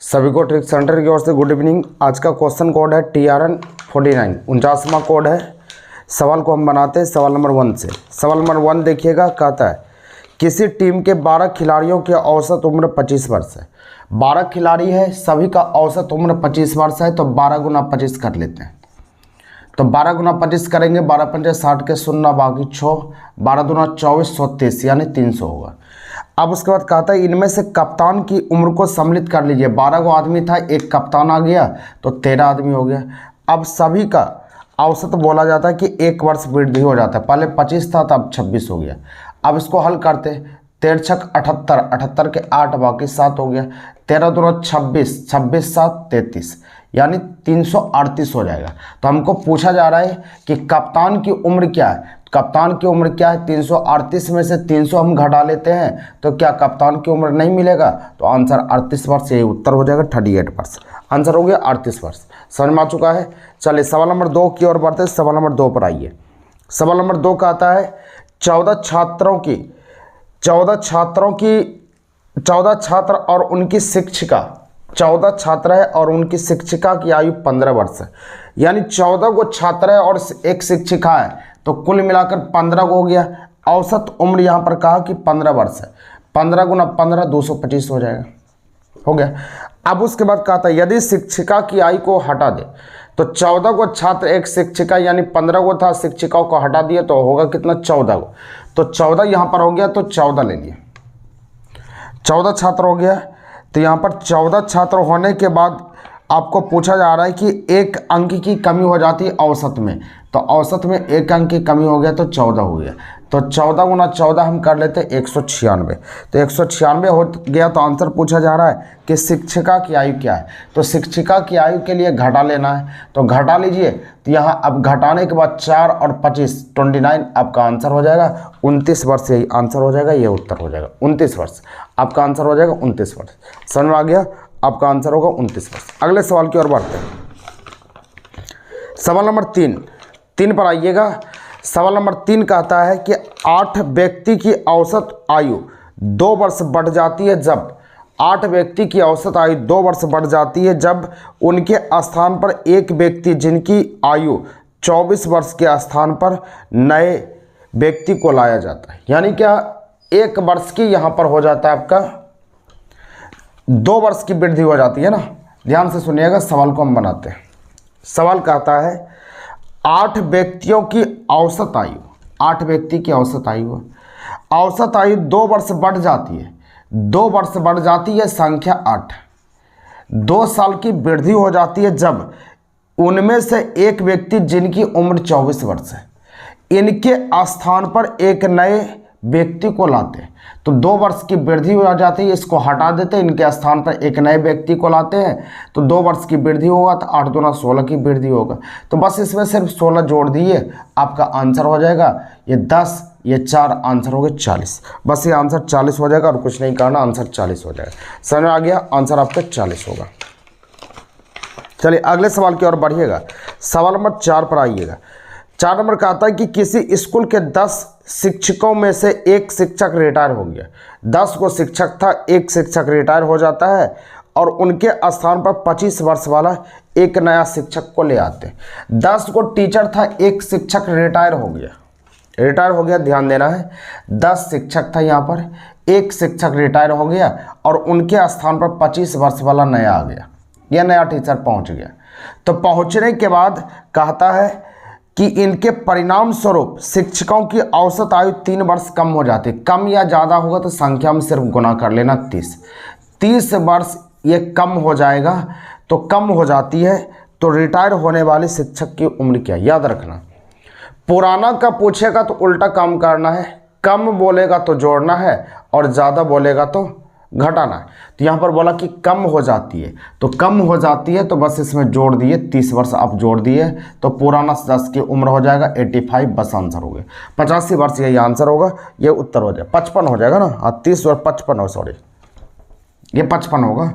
सभी को trick centre की ओर से गुड इवनिंग। आज का क्वेश्चन कोड है TRN 49, 49वां कोड है। सवाल को हम बनाते हैं सवाल नंबर 1 से। सवाल नंबर 1 देखिएगा, कहता है किसी टीम के 12 खिलाड़ियों की औसत उम्र 25 वर्ष है। 12 खिलाड़ी है, सभी का औसत उम्र 25 वर्ष है, तो 12 गुना 25 कर लेते हैं। तो 12 गुना 25 करेंगे, 12 पंजे 60 के 0 बाकी 6, 12 दूना 24, 130 यानी 300 होगा। अब उसके बाद कहता है इनमें से कप्तान की उम्र को सम्मिलित कर लीजिए। 12 गो आदमी था, एक कप्तान आ गया तो 13 आदमी हो गया। अब सभी का औसत बोला जाता है कि 1 वर्ष वृद्धि हो जाता है। पहले 25 था, तब 26 हो गया। अब इसको हल करते, 13 छक 78, 78 के 8 बाकी 7 हो गया। 13 दूना 26, 26 7 33 यानी 338 हो जाएगा। तो हमको पूछा जा रहा है कि कप्तान की उम्र क्या है। कप्तान की उम्र क्या है, 338 में से 300 हम घटा लेते हैं, तो क्या कप्तान की उम्र नहीं मिलेगा? तो आंसर 38 वर्ष, यही उत्तर हो जाएगा 38 वर्ष। आंसर हो गया 38 वर्ष। समझ में आ चुका है। चलिए सवाल नंबर 2 की ओर बढ़ते हैं। सवाल नंबर 2 पर आइए। सवाल नंबर 2 का आता है 14 छात्र और उनकी शिक्षिका, 14 छात्र है और उनकी शिक्षिका की आयु 15 वर्ष है। यानी 14 को छात्र है और एक शिक्षिका है, तो कुल मिलाकर 15 हो गया। औसत उम्र यहाँ पर कहा कि 15 वर्ष है। 15 गुना 15 225 हो जाएगा, हो गया। अब उसके बाद कहा था यदि शिक्षिका की आयु को हटा दे, तो 14 को छात्र एक शिक्षिका यानी 15 को था, शिक्षिकाओं को हटा दिए तो होगा कितना, 14 को। तो 14 यहाँ पर हो गया, तो 14 ले लिए। 14 छात्र हो गया, तो यहाँ पर 14 छात्र होने के बाद आपको पूछा जा रहा है कि 1 अंक की कमी हो जाती है औसत में। तो औसत में 1 अंक की कमी हो गया, तो 14 हो गया। तो 14 गुना 14 हम कर लेते हैं 196। तो 196 हो गया। तो आंसर पूछा जा रहा है कि शिक्षिका की आयु क्या है। तो शिक्षिका की आयु के लिए घटा लेना है, तो घटा लीजिए। तो यहाँ अब घटाने के बाद 4 और 25 29 आपका आंसर हो जाएगा 29 वर्ष। यही आंसर हो जाएगा, ये उत्तर हो जाएगा 29 वर्ष। आपका आंसर हो जाएगा 29 वर्ष। समझ में आ गया? आपका आंसर होगा 29 वर्ष। अगले सवाल की ओर बढ़ते हैं। सवाल नंबर 3 पर आइएगा। सवाल नंबर 3 कहता है कि 8 व्यक्ति की औसत आयु 2 वर्ष बढ़ जाती है जब 8 व्यक्ति की औसत आयु 2 वर्ष बढ़ जाती है जब उनके स्थान पर एक व्यक्ति जिनकी आयु 24 वर्ष के स्थान पर नए व्यक्ति को लाया जाता है। यानी क्या, 1 वर्ष की यहाँ पर हो जाता है आपका 2 वर्ष की वृद्धि हो जाती है ना। ध्यान से सुनिएगा, सवाल को हम बनाते हैं। सवाल कहता है 8 व्यक्तियों की औसत आयु, 8 व्यक्ति की औसत आयु 2 वर्ष बढ़ जाती है। 2 वर्ष बढ़ जाती है संख्या 8। 2 साल की वृद्धि हो जाती है जब उनमें से एक व्यक्ति जिनकी उम्र 24 वर्ष है, इनके स्थान पर एक नए व्यक्ति को लाते हैं। तो 2 वर्ष की वृद्धि हो जाती है, इसको हटा देते हैं, इनके स्थान पर एक नए व्यक्ति को लाते हैं। तो 2 वर्ष की वृद्धि होगा, तो 8 दूना 16 की वृद्धि होगा। तो बस इसमें सिर्फ 16 जोड़ दिए, आपका आंसर हो जाएगा ये 10, ये 4, आंसर हो गया 40। बस ये आंसर 40 हो जाएगा और कुछ नहीं करना, आंसर 40 हो जाएगा। समझ में आ गया? आंसर आपका 40 होगा। चलिए अगले सवाल की ओर बढ़िएगा। सवाल नंबर 4 पर आइएगा। 4 नंबर का आता है कि किसी स्कूल के 10 शिक्षकों में से एक शिक्षक रिटायर हो गया। 10 को शिक्षक था, एक शिक्षक रिटायर हो जाता है और उनके स्थान पर 25 वर्ष वाला एक नया शिक्षक को ले आते हैं। 10 को टीचर था, एक शिक्षक रिटायर हो गया, ध्यान देना है। 10 शिक्षक था यहाँ पर, एक शिक्षक रिटायर हो गया और उनके स्थान पर 25 वर्ष वाला नया आ गया, यह नया टीचर पहुँच गया। तो पहुँचने के बाद कहता है कि इनके परिणाम स्वरूप शिक्षकों की औसत आयु 3 वर्ष कम हो जाती है। कम या ज़्यादा होगा तो संख्या में सिर्फ गुना कर लेना, 30 वर्ष ये कम हो जाएगा। तो कम हो जाती है, तो रिटायर होने वाले शिक्षक की उम्र क्या, याद रखना। पुराना का पूछेगा तो उल्टा काम करना है, कम बोलेगा तो जोड़ना है और ज़्यादा बोलेगा तो घटाना है। तो यहाँ पर बोला कि कम हो जाती है, तो कम हो जाती है तो बस इसमें जोड़ दिए, 30 वर्ष आप जोड़ दिए, तो पुराना 10 की उम्र हो जाएगा 85, बस आंसर हो गया 85 वर्ष। यही आंसर होगा, ये उत्तर हो जाएगा 55 हो जाएगा ना। हाँ 30 और 55 हो, सॉरी ये 55 होगा,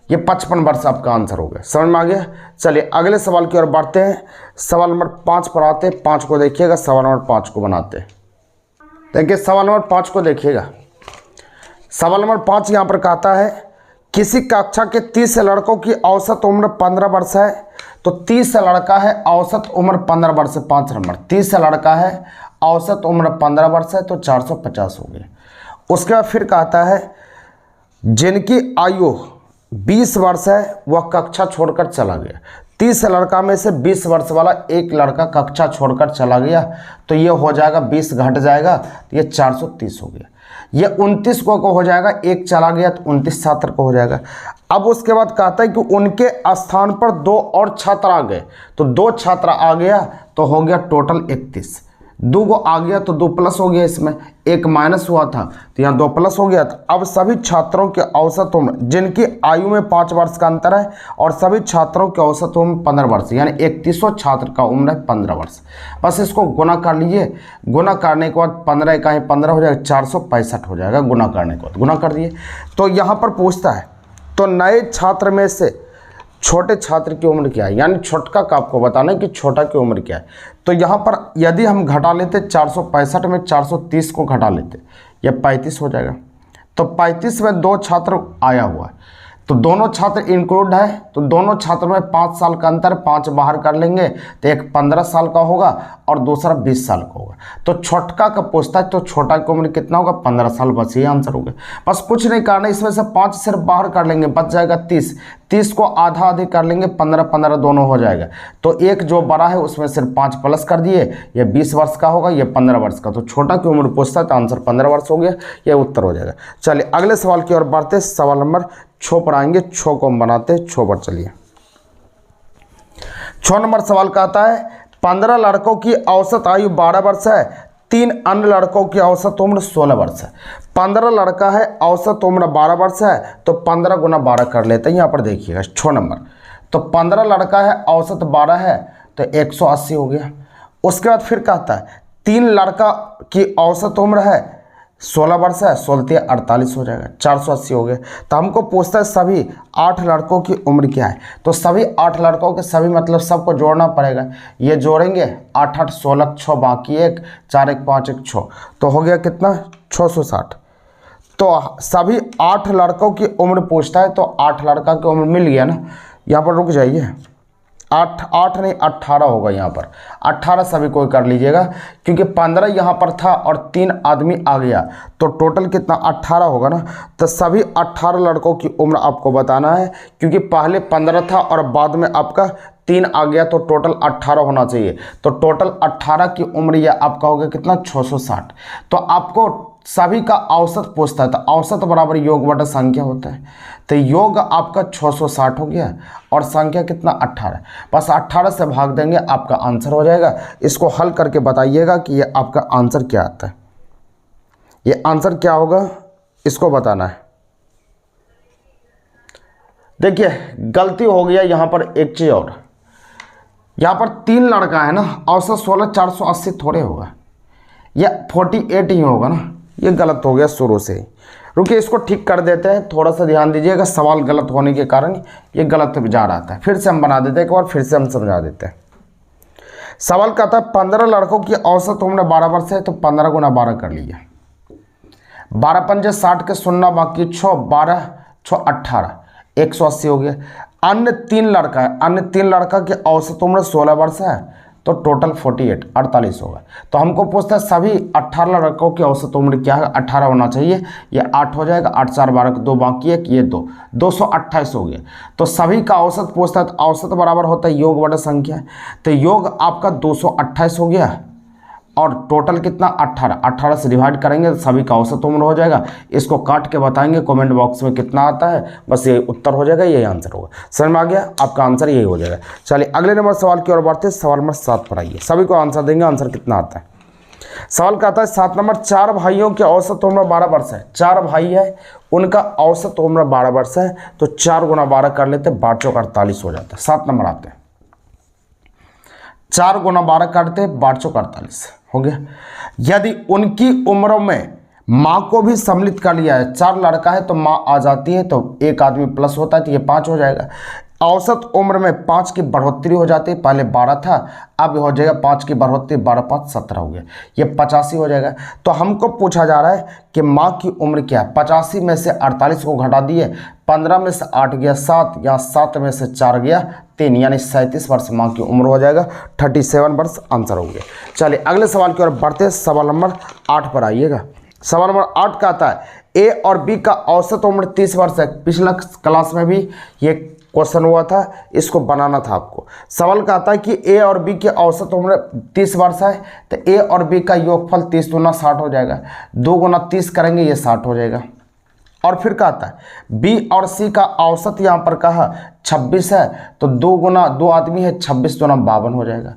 ये 55 वर्ष आपका आंसर हो गया। समझ में आ गया? चलिए अगले सवाल की ओर बढ़ते हैं। सवाल नंबर 5 पर आते हैं। 5 को देखिएगा, सवाल नंबर 5 को बनाते हैं। देखिए सवाल नंबर 5 को देखिएगा। सवाल नंबर 5 यहाँ पर कहता है किसी कक्षा के 30 लड़कों की औसत उम्र 15 वर्ष है, तो 30 लड़का है, औसत उम्र 15 वर्ष है। 5 नंबर, 30 लड़का है, औसत उम्र 15 वर्ष है, तो 450 हो गया। उसके बाद फिर कहता है जिनकी आयु 20 वर्ष है वह कक्षा छोड़कर चला गया। 30 लड़का में से 20 वर्ष वाला एक लड़का कक्षा छोड़कर चला गया, तो ये हो जाएगा 20 घट जाएगा, तो ये 430 हो गया। ये 29 को हो जाएगा, एक चला गया तो 29 छात्र को हो जाएगा। अब उसके बाद कहता है कि उनके स्थान पर 2 और छात्र आ गए, तो 2 छात्र आ गया तो हो गया टोटल 31। 2 को आ गया तो 2 प्लस हो गया, इसमें 1 माइनस हुआ था तो यहाँ 2 प्लस हो गया। तो अब सभी छात्रों के औसत उम्र जिनकी आयु में 5 वर्ष का अंतर है और सभी छात्रों के औसत उम्र 15 वर्ष, यानी 3100 छात्र का उम्र है 15 वर्ष। बस इसको गुना कर लीजिए, गुना करने के बाद 15 इकाई 15 हो जाएगा, 465 हो जाएगा गुना करने के बाद। गुना कर दिए तो यहाँ पर पूछता है तो नए छात्र में से छोटे छात्र की उम्र क्या है, यानी छोटका का आपको बताना है कि छोटा की उम्र क्या है। तो यहाँ पर यदि हम घटा लेते 465 में 430 को घटा लेते, यह 35 हो जाएगा। तो 35 में 2 छात्र आया हुआ है, तो दोनों छात्र इंक्लूड है, तो दोनों छात्र में 5 साल का अंतर, 5 बाहर कर लेंगे तो एक 15 साल का होगा और दूसरा 20 साल का होगा। तो छोटका का पूछता है तो छोटा की उम्र कितना होगा, 15 साल। बस ये आंसर हो गया, बस कुछ नहीं करना। इसमें से 5 सिर्फ बाहर कर लेंगे, बच जाएगा 30। 30 को आधा आधे कर लेंगे, 15-15 दोनों हो जाएगा। तो एक जो बड़ा है उसमें सिर्फ 5 प्लस कर दिए, ये 20 वर्ष का होगा, ये 15 वर्ष का। तो छोटा की उम्र पूछता है तो आंसर 15 वर्ष हो गया, ये उत्तर हो जाएगा। चलिए अगले सवाल की ओर बढ़ते, सवाल नंबर 6 पर आएंगे। 6 को हम बनाते, 6 पर चलिए। 6 नंबर सवाल कहता है 15 लड़कों की औसत आयु 12 वर्ष है, 3 अन्य लड़कों की औसत उम्र 16 वर्ष है। 15 लड़का है, औसत उम्र 12 वर्ष है, तो 15 गुना 12 कर लेते हैं। यहाँ पर देखिएगा 6 नंबर, तो 15 लड़का है, औसत 12 है, तो 180 हो गया। उसके बाद फिर कहता है 3 लड़का की औसत उम्र है 16 वर्ष है, 16 48 हो जाएगा, 480 हो गया। तो हमको पूछता है सभी 8 लड़कों की उम्र क्या है। तो सभी 8 लड़कों के सभी मतलब सबको जोड़ना पड़ेगा, ये जोड़ेंगे 8 8 16 6 बाकी 1 4 1 5 1 6, तो हो गया कितना 660। तो सभी 8 लड़कों की उम्र पूछता है, तो 8 लड़का की उम्र मिल गया ना। यहाँ पर रुक जाइए, 8 नहीं 18 होगा, यहाँ पर 18 सभी कोई कर लीजिएगा, क्योंकि 15 यहाँ पर था और 3 आदमी आ गया, तो टोटल कितना 18 होगा ना। तो सभी 18 लड़कों की उम्र आपको बताना है, क्योंकि पहले 15 था और बाद में आपका 3 आ गया, तो टोटल 18 होना चाहिए। तो टोटल 18 की उम्र यह आपका होगा कितना 660। तो आपको सभी का औसत पूछता है, तो औसत बराबर योग बटा संख्या होता है, तो योग आपका 660 हो गया और संख्या कितना 18। बस 18 से भाग देंगे, आपका आंसर हो जाएगा। इसको हल करके बताइएगा कि ये आपका आंसर क्या आता है, ये आंसर क्या होगा, इसको बताना है। देखिए गलती हो गया यहाँ पर एक चीज़ और, यहाँ पर 3 लड़का है ना, औसत 16, 480 थोड़े होगा, या 48 ही होगा ना, ये गलत हो गया शुरू से ही। रुकिए इसको ठीक कर देते हैं, थोड़ा सा ध्यान दीजिएगा, सवाल गलत होने के कारण ये गलत जा रहा था। फिर से हम बना देते हैं, एक बार फिर से हम समझा देते हैं। सवाल कहता है 15 लड़कों की औसत उम्र 12 वर्ष है, तो 15 गुना 12 कर लीजिए। 12 पंजे 60 के 0 बाकी 6, 12 6 18, 180 हो गया। अन्य 3 लड़का है, अन्य 3 लड़का की औसत उम्र 16 वर्ष है, तो टोटल 48 होगा। तो हमको पूछता है सभी 18 लड़कों की औसत उम्र क्या है, 18 होना चाहिए, ये 8 हो जाएगा, 8 4 12 2 बाकी 1, ये 2 228 हो गया। तो सभी का औसत पूछता है, तो औसत बराबर होता है योग बटा संख्या, तो योग आपका 228 हो गया और टोटल कितना 18 से डिवाइड करेंगे तो सभी का औसत उम्र हो जाएगा। इसको काट के बताएंगे कमेंट बॉक्स में कितना आता है, बस ये उत्तर हो जाएगा, यही आंसर होगा। समझ में आ गया, आपका आंसर यही हो जाएगा। चलिए अगले नंबर सवाल की ओर बढ़ते हैं, सवाल नंबर 7 पर आइए। सभी को आंसर देंगे, आंसर कितना आता है। सवाल कहता है 7 नंबर 4 भाइयों की औसत उम्र 12 वर्ष है। 4 भाई है, उनका औसत उम्र 12 वर्ष है, तो 4 गुना 12 कर लेते, 12 चौक 48 हो जाता है। 7 नंबर आते हैं, 4 गुना 12 करते, 12 चौक 48 हो गया। यदि उनकी उम्रों में माँ को भी सम्मिलित कर लिया है, 4 लड़का है तो माँ आ जाती है, तो एक आदमी प्लस होता है, तो ये 5 हो जाएगा। औसत उम्र में 5 की बढ़ोतरी हो जाती है, पहले 12 था, अब हो जाएगा 5 की बढ़ोतरी, 12 5 17 हो गया, ये 85 हो जाएगा। तो हमको पूछा जा रहा है कि माँ की उम्र क्या है। 85 में से 48 को घटा दिए, 15 में से 8 गया 7, या 7 में से 4 गया 3, यानी 37 वर्ष माँ की उम्र हो जाएगा, 37 वर्ष आंसर हो गया। चलिए अगले सवाल की ओर बढ़ते हैं, सवाल नंबर 8 पर आइएगा। सवाल नंबर 8 का आता है ए और बी का औसत उम्र 30 वर्ष है। पिछला क्लास में भी ये क्वेश्चन हुआ था, इसको बनाना था आपको। सवाल का आता है कि ए और बी की औसत उम्र 30 वर्ष है, तो ए और बी का योगफल 30 दूना 60 हो जाएगा, 2 गुना 30 करेंगे ये 60 हो जाएगा। और फिर क्या आता है बी और सी का औसत यहाँ पर कहा 26 है, तो 2 गुना 2 आदमी है, 26 दूना 52 हो जाएगा।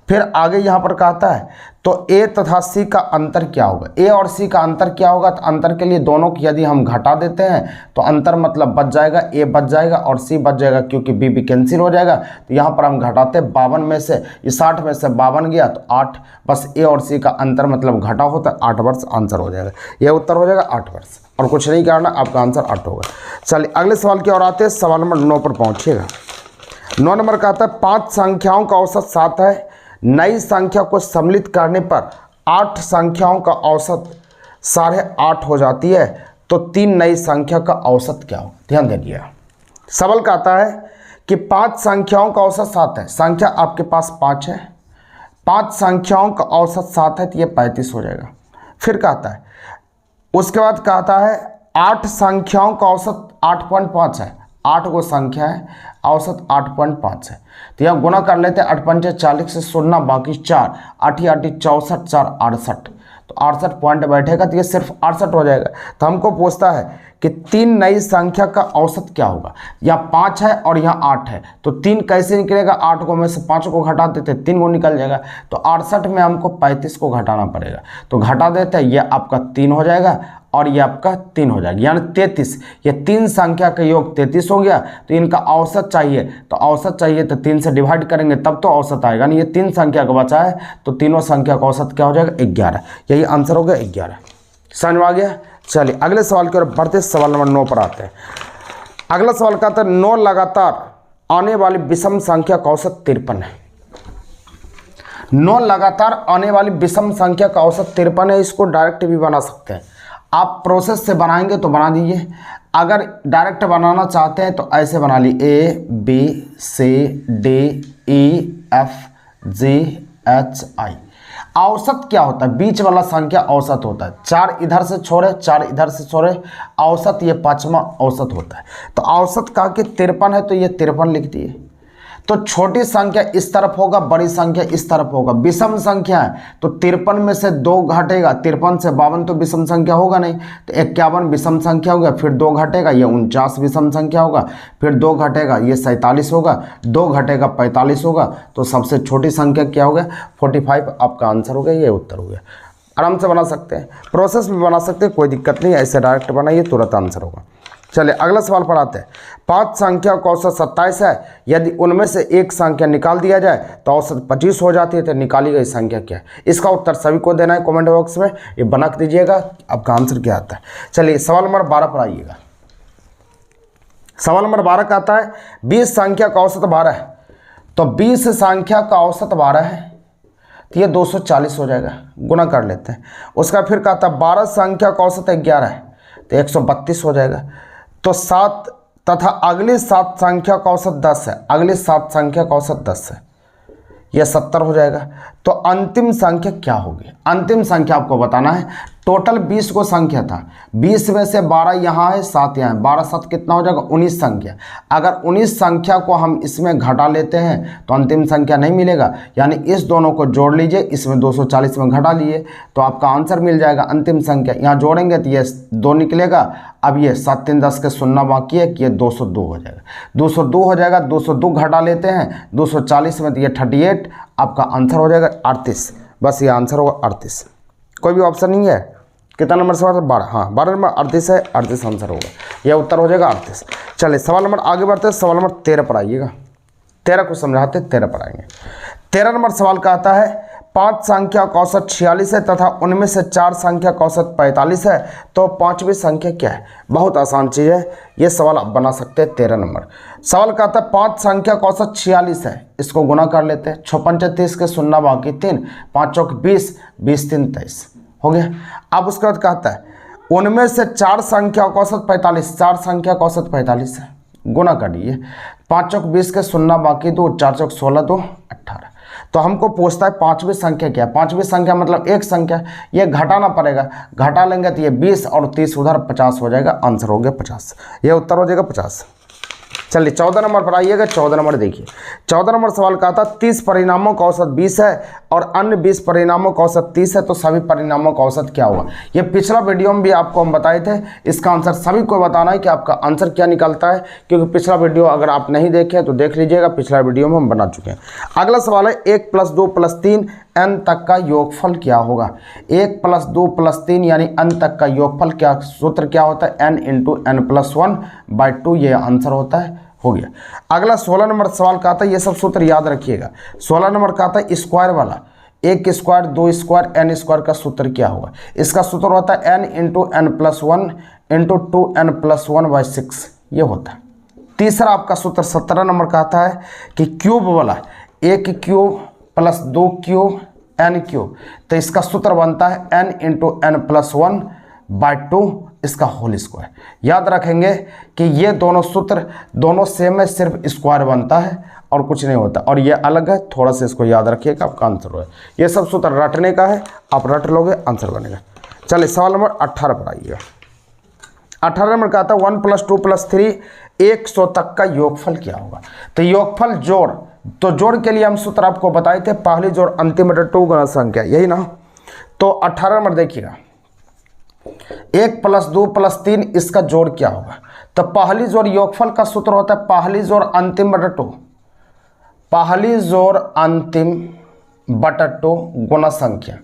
फिर आगे यहाँ पर कहता है तो ए तथा सी का अंतर क्या होगा। ए और सी का अंतर क्या होगा, तो अंतर के लिए दोनों की यदि हम घटा देते हैं तो अंतर मतलब बच जाएगा, ए बच जाएगा और सी बच जाएगा, क्योंकि बी भी कैंसिल हो जाएगा। तो यहाँ पर हम घटाते 52 में से, ये 60 में से 52 गया तो 8, बस ए और सी का अंतर मतलब घटा होता है, 8 वर्ष आंसर हो जाएगा। यह उत्तर हो जाएगा 8 वर्ष, और कुछ नहीं करना, आपका आंसर 8 होगा। चलिए अगले सवाल की ओर आते हैं, सवाल नंबर 9 पर पहुँचिएगा। 9 नंबर का आता है 5 संख्याओं का औसत 7 है, नई संख्या को सम्मिलित करने पर 8 संख्याओं का औसत 8.5 हो जाती है, तो 3 नई संख्या का औसत क्या होगा। ध्यान दीजिए, सवाल का आता है कि 5 संख्याओं का औसत 7 है, संख्या आपके पास 5 है, 5 संख्याओं का औसत 7 है, तो ये 35 हो जाएगा। फिर कहता है उसके बाद कहता है 8 संख्याओं का औसत 8.5 है, 8 को संख्या है, औसत 8.5 है, तो यह गुना कर लेते हैं, 8 पंचे 40 से 0 बाकी 4, 8 8 64, 4 68, तो 68 पॉइंट बैठेगा, तो ये सिर्फ 68 हो जाएगा। तो हमको पूछता है कि 3 नई संख्या का औसत क्या होगा। यहाँ 5 है और यहाँ 8 है, तो 3 कैसे निकलेगा, 8 को में से 5 को घटा देते 3 को निकल जाएगा, तो 68 में हमको 35 को घटाना पड़ेगा, तो घटा देते हैं, ये आपका 3 हो जाएगा और ये आपका 3 हो जाएगा, यानी 33। ये 3 संख्या का योग 33 हो गया, तो इनका औसत चाहिए, तो औसत चाहिए तो 3 से डिवाइड करेंगे तब तो औसत आएगा, नहीं ये 3 संख्या का बचा है, तो तीनों संख्या का औसत क्या हो जाएगा 11, यही आंसर हो गया 11। समझ में आ गया। चलिए अगले सवाल की ओर बढ़ते, सवाल नंबर 9 पर आते हैं। अगला सवाल का आता है 9 लगातार आने वाली विषम संख्या का औसत 53 है। 9 लगातार आने वाली विषम संख्या का औसत 53 है, इसको डायरेक्ट भी बना सकते हैं, आप प्रोसेस से बनाएंगे तो बना दीजिए, अगर डायरेक्ट बनाना चाहते हैं तो ऐसे बना ली A B C D E F G H I। औसत क्या होता है, बीच वाला संख्या औसत होता है, 4 इधर से छोड़े 4 इधर से छोड़े, औसत ये 5वां औसत होता है। तो औसत कहा कि 53 है, तो ये 53 लिख दिए। तो छोटी संख्या इस तरफ होगा, बड़ी संख्या इस तरफ होगा, विषम संख्या है, तो 53 में से 2 घटेगा, 53 से 52 तो विषम संख्या होगा नहीं, तो 51 विषम संख्या होगा, फिर 2 घटेगा, ये 49 विषम संख्या होगा, फिर 2 घटेगा, ये 47 होगा, 2 घटेगा 45 होगा, तो सबसे छोटी संख्या क्या होगा 45, आपका आंसर हो गया, ये उत्तर हो गया। आराम से बना सकते हैं, प्रोसेस में बना सकते हैं, कोई दिक्कत नहीं, ऐसे डायरेक्ट बनाइए तुरंत आंसर होगा। चलिए अगला सवाल पर आते हैं। 5 संख्या का औसत 27 है, यदि उनमें से एक संख्या निकाल दिया जाए तो औसत 25 हो जाती है, तो निकाली गई संख्या क्या है। इसका उत्तर सभी को देना है कमेंट बॉक्स में, ये बना के दीजिएगा आपका आंसर क्या आता है। चलिए सवाल नंबर 12 पर आइएगा। सवाल नंबर 12 का आता है 20 संख्या का औसत 12 है, तो 20 संख्या का औसत 12 है, तो ये 240 हो जाएगा, गुना कर लेते हैं। उसका फिर कहता है 12 संख्या का औसत 11 है, तो 132 हो जाएगा। तो 7 तथा अगली 7 संख्या का औसत 10 है, अगली 7 संख्या का औसत 10 है, यह 70 हो जाएगा। तो अंतिम संख्या क्या होगी, अंतिम संख्या आपको बताना है। टोटल 20 को संख्या था, 20 में से 12 यहाँ है, 7 यहाँ है, 12 7 कितना हो जाएगा 19 संख्या। अगर 19 संख्या को हम इसमें घटा लेते हैं तो अंतिम संख्या नहीं मिलेगा, यानी इस दोनों को जोड़ लीजिए, इसमें 240 में घटा लिए तो आपका आंसर मिल जाएगा अंतिम संख्या। यहाँ जोड़ेंगे तो ये 2 निकलेगा, अब ये 7 3 10 के 0 बाकी है कि ये 202 हो जाएगा, 202 हो जाएगा। 202 घटा लेते हैं 240 में, तो ये 38, आपका आंसर हो जाएगा 38, बस ये आंसर होगा 38, कोई भी ऑप्शन नहीं है। कितना नंबर सवाल है 12, हाँ 12 नंबर 38 है, 38 आंसर होगा, यह उत्तर हो जाएगा 38। चलिए सवाल नंबर आगे बढ़ते हैं, सवाल नंबर 13 पर आइएगा। 13 को समझाते 13 पर आएंगे। 13 नंबर सवाल का आता है 5 संख्या का औसत 46 है तथा उनमें से 4 संख्या का औसत 45 है, तो 5वीं संख्या क्या है? बहुत आसान चीज़ है, ये सवाल आप बना सकते हैं। 13 नंबर सवाल कहता है 5 संख्या का औसत 46 है, इसको गुना कर लेते हैं। 56 30 के 0 बाकी 3, 5 चौक 20, 20 3 23 हो गया। अब उसके बाद कहता है उनमें से 4 संख्या का औसत 45, 4 संख्या का औसत 45 है, गुना करिए। 5 चौक 20 के 0 बाकी 2, 4 चौक 16 2 18। तो हमको पूछता है 5वीं संख्या क्या है? 5वीं संख्या मतलब एक संख्या, ये घटाना पड़ेगा, घटा लेंगे तो ये 20 और 30 उधर 50 हो जाएगा, आंसर हो गया 50, ये उत्तर हो जाएगा 50। चलिए 14 नंबर पर आइएगा। 14 नंबर देखिए, 14 नंबर सवाल का था 30 परिणामों का औसत 20 है और अन्य 20 परिणामों का औसत 30 है, तो सभी परिणामों का औसत क्या होगा? ये पिछला वीडियो में भी आपको हम बताए थे, इसका आंसर सभी को बताना है कि आपका आंसर क्या निकलता है, क्योंकि पिछला वीडियो अगर आप नहीं देखे तो देख लीजिएगा, पिछला वीडियो में हम बना चुके हैं। अगला सवाल है 1 + 2 + 3 n तक का योगफल क्या होगा? 1 + 2 + 3 यानी n तक का योगफल क्या, सूत्र क्या होता है? n × n+1/2, ये आंसर होता है, हो गया। अगला 16 नंबर सवाल का आता है, ये सब सूत्र याद रखिएगा। 16 नंबर का आता है स्क्वायर वाला, 1 स्क्वायर 2 स्क्वायर n स्क्वायर का सूत्र क्या होगा? इसका सूत्र होता है n × n+1 × 2n+1/6, ये होता है। तीसरा आपका सूत्र 17 नंबर का आता है कि क्यूब वाला, 1 क्यूब + 2 क्यूब n क्यूब, तो इसका सूत्र बनता है n × n+1/2 इसका होल स्क्वायर। याद रखेंगे कि ये दोनों सूत्र दोनों सेम है, सिर्फ स्क्वायर बनता है और कुछ नहीं होता, और ये अलग है, थोड़ा सा इसको याद रखिएगा, आपका आंसर है। ये सब सूत्र रटने का है, आप रट लोगे आंसर बनेगा। चलिए सवाल नंबर 18 पर आइएगा। 18 नंबर का आता है 1 + 2 + 3 100 तक का योगफल क्या होगा? तो योगफल जोड़, तो जोड़ के लिए हम सूत्र आपको बताए थे, पहली जोड़ अंतिम बटा 2 गुना संख्या, यही ना। तो 18 नंबर देखिएगा, 1 + 2 + 3 इसका जोड़ क्या होगा? तो पहली जोड़ योगफल का सूत्र होता है पहली जोड़ अंतिम बटा 2, पहली जोड़ अंतिम बटा 2 गुना संख्या,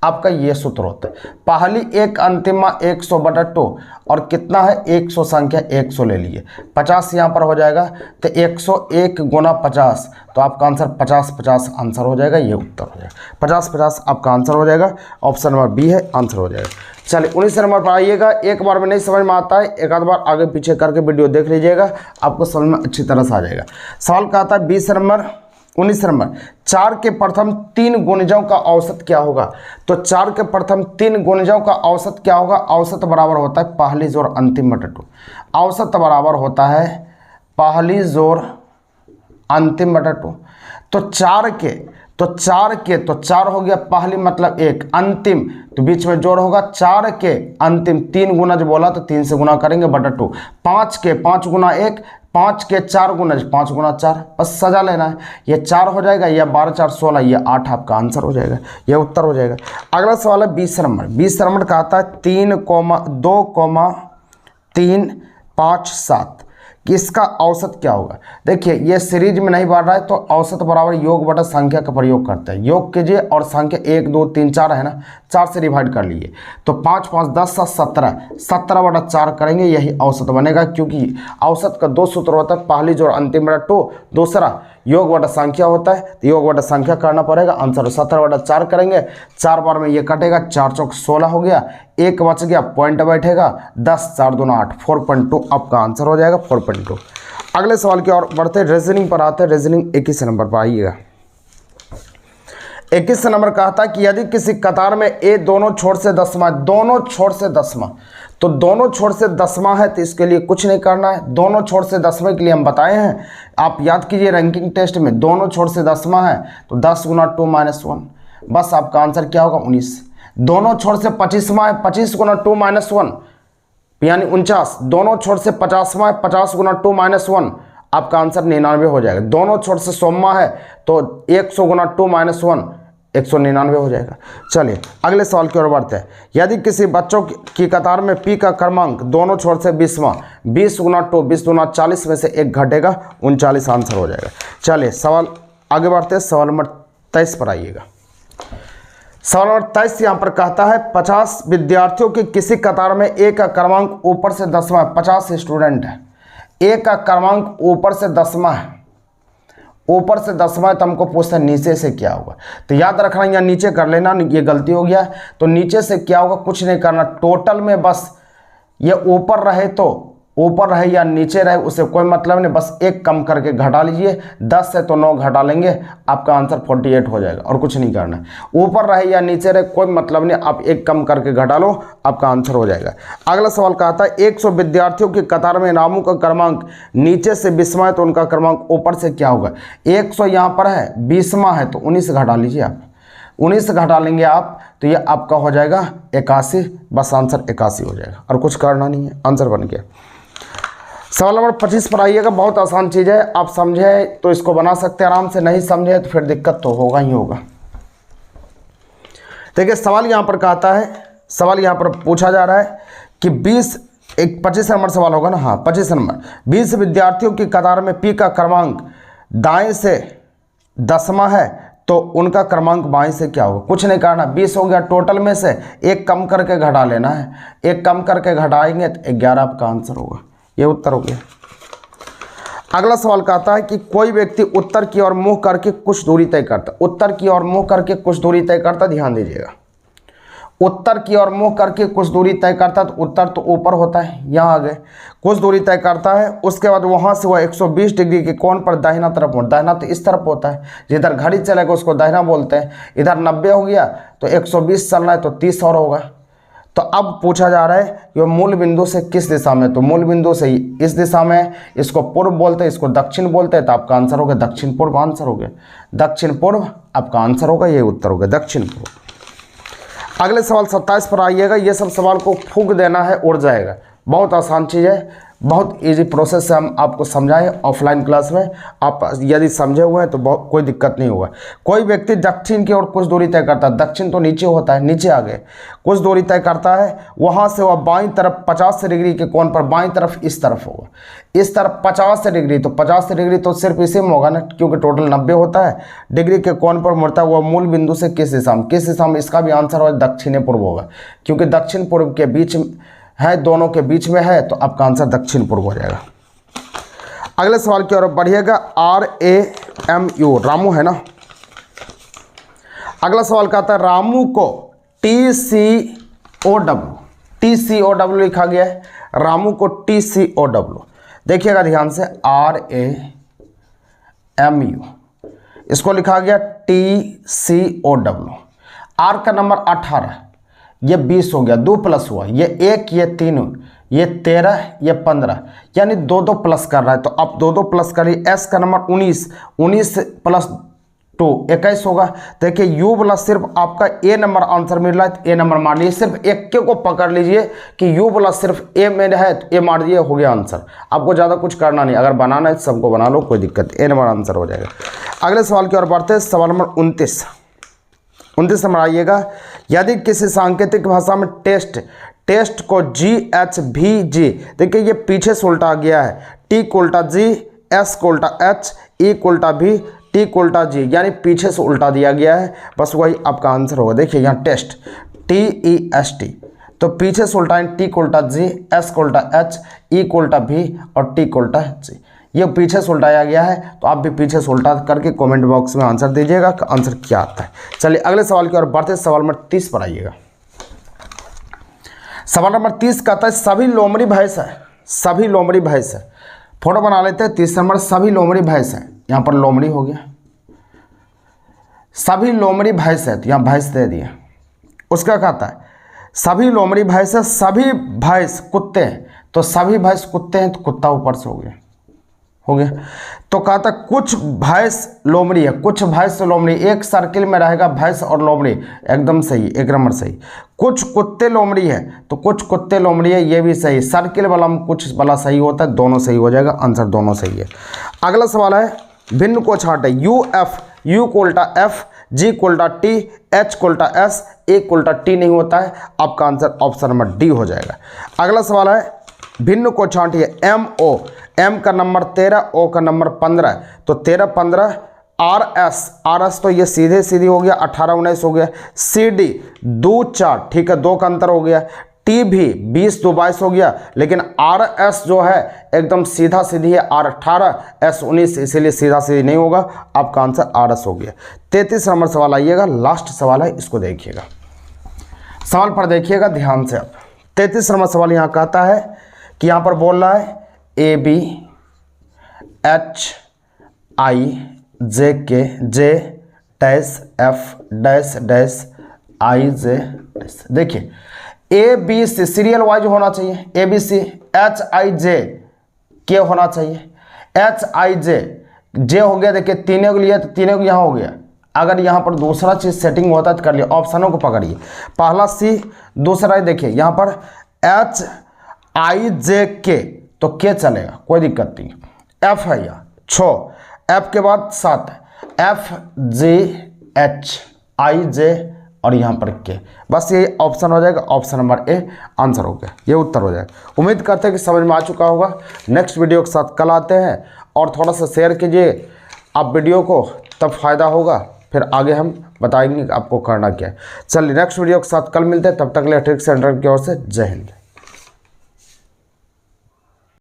आपका ये सूत्र होता है। पहली एक अंतिमा 100 बटा 2 और कितना है 100 संख्या 100 ले लिए, 50 यहाँ पर हो जाएगा, तो 101 गुना 50, तो आपका आंसर 50 50 आंसर हो जाएगा, ये उत्तर हो जाएगा 50 50 आपका आंसर हो जाएगा। ऑप्शन नंबर बी है, आंसर हो जाएगा। चलिए 19 नंबर पर आइएगा। एक बार में नहीं समझ में आता है, एक आध बार आगे पीछे करके वीडियो देख लीजिएगा, आपको समझ में अच्छी तरह से आ जाएगा। सवाल का आता है 20 नंबर 19 नंबर, 4 के प्रथम 3 गुणजों का औसत क्या होगा? तो 4 के प्रथम 3 गुणजों का औसत क्या होगा? औसत बराबर होता है पहली जोड़ अंतिम बटा 2, औसत बराबर होता है पहली जोड़ अंतिम बटा 2। तो 4 के तो 4 हो गया पहली मतलब 1, अंतिम तो बीच में जोड़ होगा, 4 के अंतिम 3 गुना जो बोला तो 3 से गुना करेंगे बटा 2, 5 के 5 गुना 1, 5 के 4 गुना 5 गुना 4, बस सजा लेना है, ये 4 हो जाएगा, यह 12 4 16, ये 8 आपका आंसर हो जाएगा, यह उत्तर हो जाएगा। अगला सवाल है 20 नंबर। 20 नंबर का आता है 3, 2, 3, 5, 7, कि इसका औसत क्या होगा? देखिए ये सीरीज में नहीं बढ़ रहा है, तो औसत बराबर योग बटा संख्या का प्रयोग करते हैं। योग कीजिए और संख्या 1 2 3 4 है ना, 4 से डिवाइड कर लीजिए, तो 5 5 10 17, 17 बटा 4 करेंगे, यही औसत बनेगा, क्योंकि औसत का 2 सूत्र होता है, पहली जोड़ अंतिम बटा 2, दूसरा योग बटा संख्या होता है, तो योग बटा संख्या करना पड़ेगा। आंसर 17 बटा 4 करेंगे, 4 बार में ये कटेगा, 4 चौक 16 हो गया, 1 बच गया, पॉइंट बैठेगा, 10 4 2 8, 4.2 आपका आंसर हो जाएगा 4.2। अगले सवाल की ओर बढ़ते रीजनिंग पर आते हैं। रीजनिंग 21 नंबर पर आइएगा। 21 नंबर कहता है कि यदि किसी कतार में ए दोनों छोर से दसवां, दोनों छोर से दसवां, तो दोनों छोर से दसवां है, तो इसके लिए कुछ नहीं करना है। दोनों छोर से दसवें के लिए हम बताए हैं, आप याद कीजिए रैंकिंग टेस्ट में, दोनों छोर से दसवां है तो 10 गुना 2 - 1, बस आपका आंसर क्या होगा 19। दोनों छोर से 25वां है, 25 गुना 2 - 1 यानी 49। दोनों छोर से 50वां है, 50 गुना 2 - 1, आपका आंसर 99 हो जाएगा। दोनों छोर से 100वां है तो 100 गुना 2 - 1 199 हो जाएगा। चलिए अगले सवाल की ओर बढ़ते हैं। यदि किसी बच्चों की कतार में पी का क्रमांक दोनों छोर से 20वां, 20 गुना 2 20 गुना 40 में से 1 घटेगा, 39 आंसर हो जाएगा। चलिए सवाल आगे बढ़ते हैं, सवाल नंबर 23 पर आइएगा। सवाल नंबर 23 यहाँ पर कहता है 50 विद्यार्थियों की किसी कतार में ए का क्रमांक ऊपर से 10वां, 50 स्टूडेंट है, ए का क्रमांक ऊपर से 10वां है ऊपर से 10वां है तो हमको पूछता है नीचे से क्या होगा। तो याद रखना, यहाँ नीचे कर लेना, ये गलती हो गया। तो नीचे से क्या होगा, कुछ नहीं करना, टोटल में बस ये ऊपर रहे तो ऊपर रहे या नीचे रहे उससे कोई मतलब नहीं, बस एक कम करके घटा लीजिए। 10 से तो 9 घटा लेंगे, आपका आंसर 48 हो जाएगा और कुछ नहीं करना है। ऊपर रहे या नीचे रहे कोई मतलब नहीं, आप एक कम करके घटा लो, आपका आंसर हो जाएगा। अगला सवाल कहता है 100 विद्यार्थियों की कतार में रामू का क्रमांक नीचे से 20वां है तो उनका क्रमांक ऊपर से क्या होगा। 100 यहाँ पर है, 20वां है तो 19 घटा लीजिए आप, 19 घटा लेंगे आप तो ये आपका हो जाएगा 81। बस आंसर 81 हो जाएगा और कुछ करना नहीं है, आंसर बन गया। सवाल नंबर 25 पर आइएगा। बहुत आसान चीज़ है, आप समझे तो इसको बना सकते हैं आराम से, नहीं समझे तो फिर दिक्कत तो होगा ही होगा। देखिए सवाल यहाँ पर कहता है, सवाल यहाँ पर पूछा जा रहा है कि 25 नंबर सवाल होगा ना, हाँ 25 नंबर। 20 विद्यार्थियों की कतार में पी का क्रमांक दाएं से 10वां है तो उनका क्रमांक बाएं से क्या होगा। कुछ नहीं करना, 20 हो गया, टोटल में से एक कम करके घटा लेना है, एक कम करके घटाएंगे तो 11 आपका आंसर होगा। ये उत्तर हो गया। अगला सवाल कहता है कि कोई व्यक्ति उत्तर की ओर मुंह करके कुछ दूरी तय करता, उत्तर की ओर मुंह करके कुछ दूरी तय करता, ध्यान दीजिएगा, उत्तर की ओर मुंह करके कुछ दूरी तय करता तो उत्तर तो ऊपर होता है, यहाँ आ गए, कुछ दूरी तय करता है, उसके बाद वहाँ से वह 120 डिग्री के कोण पर दाहिना तरफ मुड़, दाहिना तो इस तरफ होता है, जिधर घड़ी चलेगा उसको दाहिना बोलते हैं। इधर 90 हो गया तो 120 चलना है तो 30 और होगा। तो अब पूछा जा रहा है कि वो मूल बिंदु से किस दिशा में, तो मूल बिंदु से इस दिशा में, इसको पूर्व बोलते हैं, इसको दक्षिण बोलते हैं, तो आपका आंसर होगा दक्षिण पूर्व, आंसर हो गया दक्षिण पूर्व, आपका आंसर होगा, ये उत्तर होगा दक्षिण पूर्व। अगले सवाल 27 पर आइएगा। ये सब सवाल को फूंक देना है, उड़ जाएगा, बहुत आसान चीज़ है, बहुत इजी प्रोसेस से हम आपको समझाएं ऑफलाइन क्लास में। आप यदि समझे हुए हैं तो बहुत कोई दिक्कत नहीं होगा। कोई व्यक्ति दक्षिण की ओर कुछ दूरी तय करता है, दक्षिण तो नीचे होता है, नीचे आ गए, कुछ दूरी तय करता है, वहाँ से वह बाईं तरफ 50 डिग्री के कोण पर, बाईं तरफ इस तरफ होगा, इस तरफ 50 डिग्री, तो 50 डिग्री तो सिर्फ इसी में होगा ना, क्योंकि टोटल 90 होता है, डिग्री के कोण पर मुड़ता है। वह मूल बिंदु से किस दिशा में, किस दिशा में, इसका भी आंसर होगा दक्षिण पूर्व होगा, क्योंकि दक्षिण पूर्व के बीच है, दोनों के बीच में है, तो आपका आंसर दक्षिण पूर्व हो जाएगा। अगले सवाल की ओर बढ़िएगा। RAMU, रामू है ना। अगला सवाल कहता है रामू को TCOW लिखा गया है, रामू को TCOW, देखिएगा ध्यान से, RAMU इसको लिखा गया TCOW। R का नंबर 18, ये 20 हो गया, 2 प्लस हुआ, ये 1, ये 3, ये 13, ये 15, यानी 2 प्लस कर रहा है, तो आप 2 प्लस करिए। S का नंबर 19 प्लस 2 21 होगा। देखिए U वाला सिर्फ आपका A नंबर आंसर मिल रहा है, तो A नंबर मार लीजिए, सिर्फ एक के को पकड़ लीजिए कि U वाला सिर्फ A में है तो A मार दिए, हो गया आंसर। आपको ज़्यादा कुछ करना नहीं, अगर बनाना है सबको बना लो, कोई दिक्कत, A नंबर आंसर हो जाएगा। अगले सवाल की ओर बढ़ते हैं, सवाल नंबर 29 नंबर आइएगा। यदि किसी सांकेतिक भाषा में टेस्ट को GHVG, देखिए ये पीछे से उल्टा आ गया है, T को उल्टा G, S को उल्टा H, E को उल्टा V, T को उल्टा G, यानी पीछे से उल्टा दिया गया है, बस वही आपका आंसर होगा। देखिए यहाँ टेस्ट TEST, तो पीछे से उल्टा T को उल्टा G, S को उल्टा H, E को उल्टा V और T को उल्टा G, ये पीछे से उल्टाया गया है, तो आप भी पीछे से उल्टा करके कमेंट बॉक्स में आंसर दीजिएगा कि आंसर क्या आता है। चलिए अगले सवाल की ओर बढ़ते, सवाल नंबर 30 पर आइएगा। सवाल नंबर 30 कहता है सभी लोमड़ी भैंस है, सभी लोमड़ी भैंस है, फोटो बना लेते हैं। 30 नंबर, सभी लोमड़ी भैंस है, यहाँ पर लोमड़ी हो गया, सभी लोमड़ी भैंस है, तो यहाँ भैंस दे दिया। उसका कहता है सभी लोमड़ी भैंस है, सभी भैंस कुत्ते हैं, तो सभी भैंस कुत्ते हैं, तो कुत्ता ऊपर से हो गया। तो कहता कुछ भैंस लोमड़ी है, कुछ भैंस लोमड़ी, एक सर्किल में रहेगा भैंस और लोमड़ी, एकदम सही, एक नंबर सही। कुछ कुत्ते लोमड़ी है, तो कुछ कुत्ते लोमड़ी है, ये भी सही, सर्किल वाला कुछ वाला सही होता है, दोनों सही हो जाएगा, आंसर दोनों सही है। अगला सवाल है भिन्न को छांटे, U को उल्टा F, G को उल्टा T, H को उल्टा S, A को उल्टा T नहीं होता है, आपका आंसर ऑप्शन नंबर D हो जाएगा। अगला सवाल है भिन्न को छांटिए, M का नंबर 13, O का नंबर 15, तो 13 15, RS तो ये सीधे हो गया, 18 19 हो गया, CD 2 4, ठीक है, 2 का अंतर हो गया, टी भी 20 2 22 हो गया, लेकिन आर एस जो है एकदम सीधा सीधी है, आर 18 एस 19, इसीलिए सीधा सीधी नहीं होगा, आपका आंसर आर एस हो गया। 33 नंबर सवाल आइएगा, लास्ट सवाल है, इसको देखिएगा, सवाल पर देखिएगा ध्यान से आप। 33 नंबर सवाल यहाँ कहता है कि यहाँ पर बोल रहा है A B H I J K J dash F dash dash I J dash. देखिए A B C serial wise होना चाहिए, ए B C, H I J के होना चाहिए, एच आई जे जे हो गया, देखिए तीनों के लिए तो तीनों को यहाँ हो गया। अगर यहाँ पर दूसरा चीज़ सेटिंग होता है तो कर लिया, ऑप्शनों को पकड़िए, पहला सी, दूसरा देखिए यहाँ पर एच आई जे के, तो के चलेगा, कोई दिक्कत नहीं। एफ है यहाँ 6, एफ के बाद 7, एफ जे एच आई जे और यहाँ पर के, बस ये ऑप्शन हो जाएगा, ऑप्शन नंबर ए आंसर हो गया, ये उत्तर हो जाएगा। उम्मीद करते हैं कि समझ में आ चुका होगा। नेक्स्ट वीडियो के साथ कल आते हैं, और थोड़ा सा शेयर कीजिए आप वीडियो को, तब फायदा होगा, फिर आगे हम बताएंगे आपको करना क्या है। चलिए नेक्स्ट वीडियो के साथ कल मिलते हैं, तब तक के लिए ट्रिक्स सेंटर की ओर से जय हिंद।